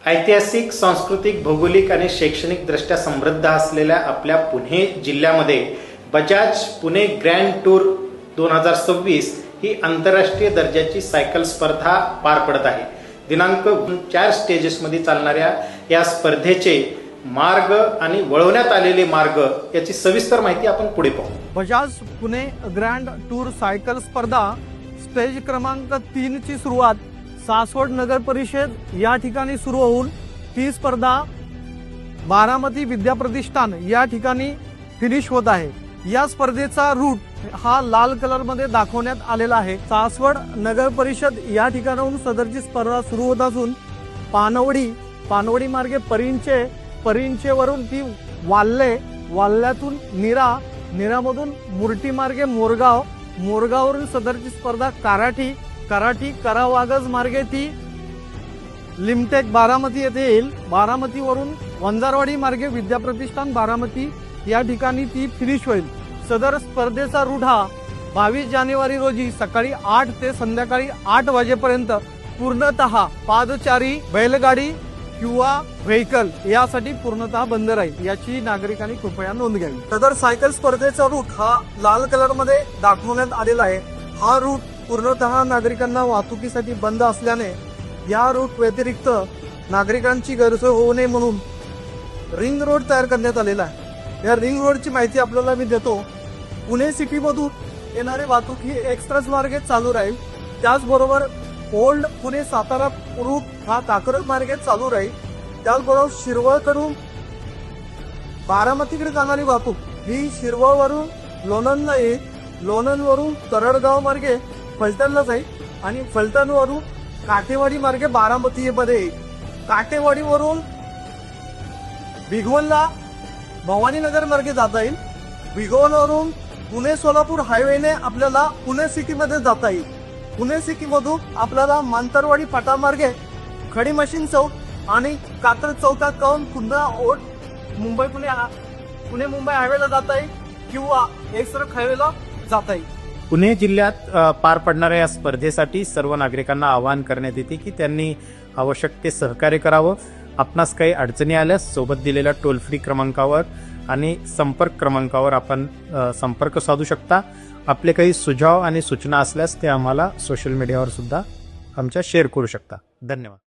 ऐतिहासिक, सांस्कृतिक, भौगोलिक आणि शैक्षणिक दृष्ट्या समृद्ध असलेल्या आपल्या पुणे जिल्ह्यामध्ये बजाज पुणे ग्रँड टूर 2026 ही आंतरराष्ट्रीय दर्जाची सायकल स्पर्धा पार पडत आहे। दिनांक 4 स्टेजेसमध्ये चालणाऱ्या या स्पर्धेचे मार्ग आणि वळवण्यात आलेले मार्ग याची सविस्तर माहिती आपण पुढे पाहू। Bajaj Pune grand tour cycle स्पर्धा स्टेज क्रमांक 3 ची सुरुवात सासवड नगर परिषद या ठिकाणी सुरू होऊन ती स्पर्धा बारामती विद्या प्रतिष्ठान या ठिकाणी फिनिश होत आहे। या स्पर्धेचा रूट हा लाल कलर मध्ये दाखवण्यात आलेला आहे। सासवड नगर परिषद या ठिकाणाहून सदरची स्पर्धा सुरू होत असून पानवडी मार्गे परिंचे वरून ती वाल्ल्यातून निरामधून मुर्टी मार्गे मोरगाववरून सदरची स्पर्धा कराठी करावागज मार्गे ती लिमटेक बारामती येथे येईल। बारामतीवरून वंजारवाडी मार्गे विद्या प्रतिष्ठान बारामती या ठिकाणी ती फिनिश होईल। सदर स्पर्धेचा रूट हा 22 जानेवारी रोजी सकाळी 8 ते संध्याकाळी 8 वाजेपर्यंत पूर्णतः पादचारी, बैलगाडी किंवा व्हेकल यासाठी पूर्णतः बंद राहील, याची नागरिकांनी कृपया नोंद घ्यावी। सदर सायकल स्पर्धेचा रूट हा लाल कलर मध्ये दाखवण्यात आलेला आहे। हा रूट पूर्णतः नागरिकांना वाहतुकीसाठी बंद असल्याने या रूट व्यतिरिक्त नागरिकांची गैरसोय होऊ नये म्हणून रिंग रोड तयार करण्यात आलेला आहे। या रिंग रोडची माहिती आपल्याला मी देतो। पुणे सिटी मधून येणारी वाहतूक ही एक्सप्रेस मार्गे चालू राहील। त्याचबरोबर ओल्ड पुणे सातारा रूट हा काकरज मार्गे चालू राहील। त्याचबरोबर शिरवळकडून बारामतीकडे जाणारी वाहतूक ही शिरवळवरून लोणंदला येईल। लोणंदवरून तरडगाव मार्गे फलटणला जाईल आणि फलटणवरून काठेवाडी मार्गे बारामती मध्ये येईल। काठेवाडीवरून भिगवणला भवानीनगर मार्गे जाता येईल। भिगवणवरून पुणे सोलापूर हायवेने आपल्याला पुणे सिटी मध्ये जाता येईल। पुणे सिटी मधून आपल्याला मांतरवाडी फाटा मार्गे खडी मशीन चौक आणि कात्र चौकात जाऊन पुन्हा पुणे मुंबई हायवेला जाता येईल किंवा एक्सप्रेस हायवेला जाता येईल। पुणे जिल्ह्यात पार पडणाऱ्या या स्पर्धेसाठी सर्व नागरिकांना आवाहन करण्यात येते की त्यांनी आवश्यक ते सहकार्य करावं। आपणास काही अडचणी आल्यास सोबत दिलेल्या टोल फ्री क्रमांकावर आणि संपर्क क्रमांकावर आपण संपर्क साधू शकता। आपले काही सुझाव आणि सूचना असल्यास ते आम्हाला सोशल मीडियावर सुद्धा आमच्या शेअर करू शकता। धन्यवाद।